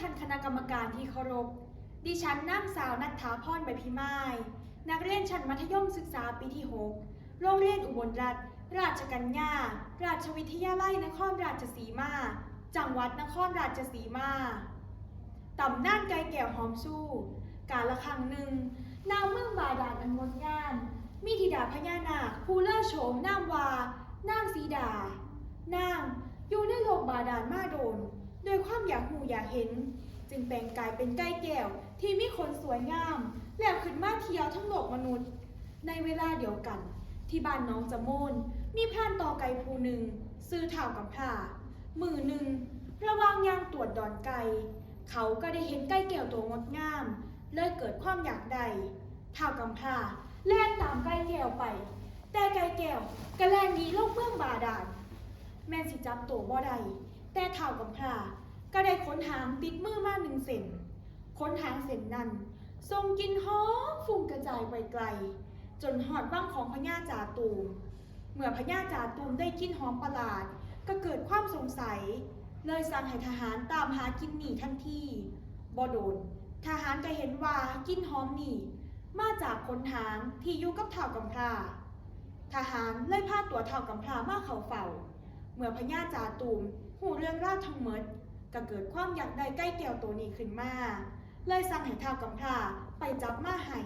ท่านคณะกรรมการที่เคารพดิฉันนางสาวณัฐฐาพร ใบพิมายนักเรียนชั้นมัธยมศึกษาปีที่ 6 โรงเรียนอุบลรัตน์ราชกัญญาราชวิทยาลัยนครราชสีมาจังหวัดนครราชสีมาตำนานไก่แก้วหอมสู้กาลครั้งหนึ่งนางเมืองบาดาลอันงดงามมีธิดาพญานาคผู้เลิศโฉมนามว่านางสีดานางอยู่ในโลกบาดาลมาโดนโดยความอยากหูอยากเห็นจึงแปลงกายเป็นไก่แก้วที่มีขนสวยงามแล้วขึ้นมาเที่ยวทั้งโลกมนุษย์ในเวลาเดียวกันที่บ้านน้องจำโมนมีพรานต่อไก่ผู้หนึ่งซื้อเท่ากับผ้ามือหนึ่งระวังยางตรวจดอนไก่เขาก็ได้เห็นไก่แก้วตัวงดงามเลยเกิดความอยากได้เท่ากับผ้าแล่นตามไก่แก้วไปแต่ไก่แก้วก็แล่นหนีลงเมืองบาดาลแม่นสิจับตัวบ่ได้แต่เท่ากับผ้าก็ได้ขนหางติดมือมา1 เส้นขนหางเส้นนั้นส่งกลิ่นหอมฟุ้งกระจายไปไกลจนหอดบ้างของพญาจ่าตูมเมื่อพญาจ่าตูมได้กลิ่นหอมประหลาดก็เกิดความสงสัยเลยสั่งให้ทหารตามหากลิ่นนี้ทันทีบ่โดนทหารก็เห็นว่ากลิ่นหอมนี่มาจากขนหางที่อยู่กับเท่ากำพร้าทหารเลยพาตัวเท่ากำพร้ามาเข้าเฝ้าเมื่อพญาจ่าตูมหูเรื่องราวทั้งหมดก็เกิดความอยากได้ไก่แก้วตัวนี้ขึ้นมาเลยสั่งให้เท่ากำพร้าไปจับมาให้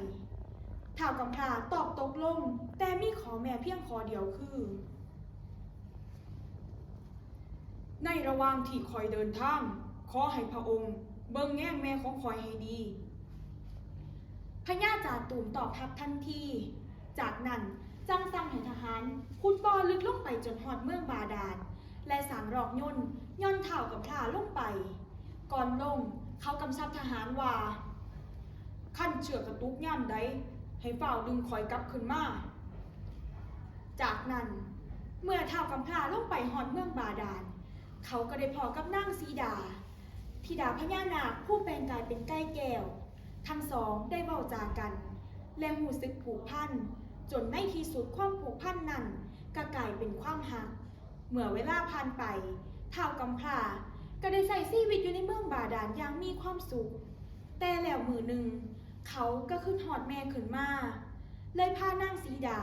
เท่ากำพร้าตอบตกลงแต่มีขอแม่เพียงขอเดียวคือในระหว่างที่คอยเดินทางขอให้พระองค์เบิ่งแง่งแม่ของคอยให้ดีพญาจ่าตูมตอบทับทันทีจากนั้นจังสั่งให้ทหารขุดบ่อลึกลงไปจนหอดเมืองบาดาลและสร้างรอกย่นเท่ากับพร้าลงไปก่อนลงเขากำชับทหารว่าขั้นเชือกกระตุกย่ำใดให้ฝ่าดึงคอยกลับขึ้นมาจากนั้นเมื่อเท่ากับพร้าลงไปหอดเมืองบาดาลเขาก็ได้พอกับนางสีดาธิดาพญานาคผู้แปลงกายเป็นไก่แก้วทั้งสองได้เว้าจากันและหูสึกผูกพันจนในที่สุดความผูกพันนั้นก็กลายเป็นความหักเมื่อเวลาผ่านไปเท่ากำพร้าก็ได้ใส่ชีวิตอยู่ในเมืองบาดาลอย่างมีความสุขแต่แล้วมื้อหนึ่งเขาก็ขึ้นหอดแม่ขึ้นมาเลยพานางสีดา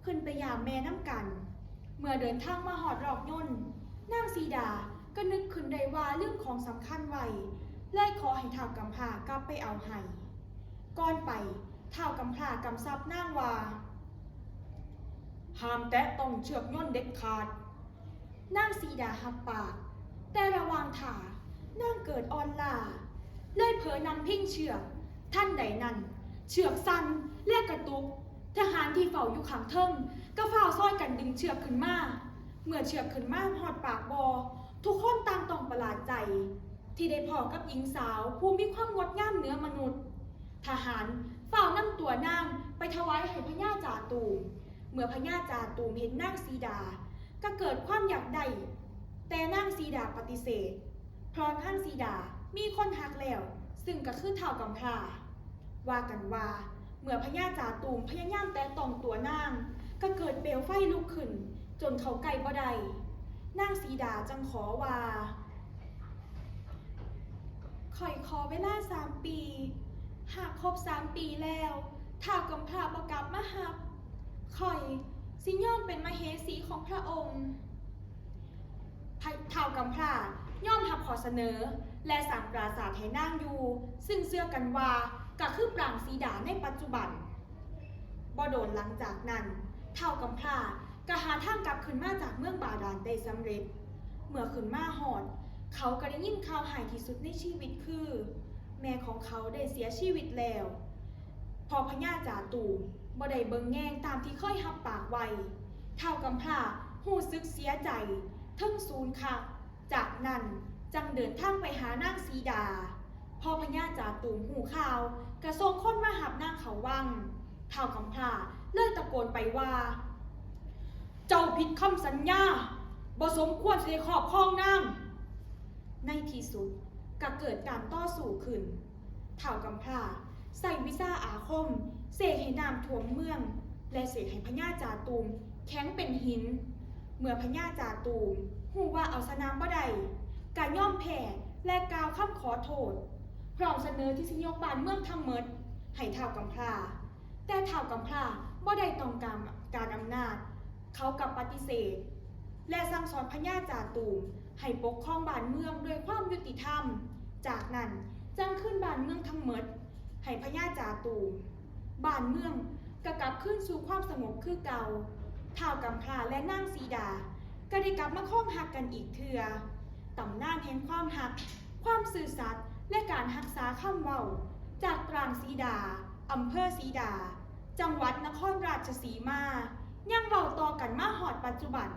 ขึ้นไปยามแม่น้ำกันเมื่อเดินทางมาหอดรอกย่นนางสีดาก็นึกขึ้นได้ว่าเรื่องของสำคัญไว้เลยขอให้เท่ากำพร้ากลับไปเอาให้ก่อนไปเท่ากำพร้ากำชับนางว่าห้ามแตะต้องเชือกย่นเด็ดขาดนางสีดาหับปากแต่ระหว่างท่านางเกิดอ่อนล้าเลยเผลอนำพิ้งเชือกท่านใดนั้นเชือกสั่นและกระตุกทหารที่เฝ้าอยู่ข้างเทิงก็เฝ้าซ้อยกันดึงเชือกขึ้นมาเมื่อเชือกขึ้นมาหอดปากบ่อทุกคนต่างต้องประหลาดใจที่ได้พอกับหญิงสาวผู้มีความงดงามเหนือมนุษย์ทหารเฝ้านำตัวนางไปถวายให้พญาจ่าตูมเมื่อพญาจ่าตูมเห็นนางสีดาก็เกิดความอยากได้แต่นางสีดาปฏิเสธเพราะนางสีดามีคนหักแล้วซึ่งก็คือเท่ากำพร้าว่ากันว่าเมื่อพญาจ่าตูมพยายามแตะต้องตัวนางก็เกิดเปลวไฟลุกขึ้นจนเขาใกล้บ่ได้นางสีดาจังขอว่าข่อยขอเวลา3 ปีหากครบ3 ปีแล้วเท่ากำพร้าบ่กลับมาหับข่อยสิยอมเป็นมเหสีของพระองค์เท่ากำพร้ายอมรับขอเสนอและสร้างปราสาทให้นางอยู่ซึ่งเชื่อกันว่าก็คือปรางสีดาในปัจจุบันบ่โดนหลังจากนั้นเท่ากำพร้าก็หาทางกลับขึ้นมาจากเมืองบาดาลได้สำเร็จเมื่อขึ้นมาฮอดเขาก็ได้ยินข่าวหายที่สุดในชีวิตคือแม่ของเขาได้เสียชีวิตแล้วพอพญาจ่าตูมบ่ได้เบิ่งแยงตามที่เคยรับปากไว้เท่ากำพร้ารู้สึกเสียใจทั้งสูญคักจากนั้นจังเดินทางไปหานางสีดาพอพญาจ่าตูมหูข่าวกระทรงคนมาหับนางเขาวังเท่ากำพร้าเลยตะโกนไปว่าเจ้าผิดคำสัญญาบ่สมควรจะได้ครอบครองนางในที่สุดก็เกิดการต่อสู้ขึ้นเท่ากำพร้าใส่วิชาอาคมเสกให้น้ำท่วมเมืองและเสกให้พญาจ่าตูมแข็งเป็นหินเมื่อพญาจ่าตูมฮู้ว่าเอาชนะบ่ได้ก็ย่อมแพ้ และกล่าวคำขอโทษพร้อมเสนอที่สิยกบ้านเมืองทั้งหมดให้ท้าวกำพร้าแต่ท้าวกำพร้าบ่ได้ต้องการอำนาจเขากลับปฏิเสธและสั่งสอนพญาจาตูมให้ปกครองบ้านเมืองด้วยความยุติธรรมจากนั้นจังขึ้นบ้านเมืองทั้งหมดให้พญาจาตูมบ้านเมืองก็กลับขึ้นสู่ความสงบคือเก่าท้าวกำพร้าและนางสีดาก็ได้กลับมาครองหักกันอีกเทื่อตำนานแห่งความหักความซื่อสัตย์และการรักษาคำเว้าจากปรางสีดาอำเภอสีดาจังหวัดนครราชสีมายังเว้าต่อกันมาฮอดปัจจุบัน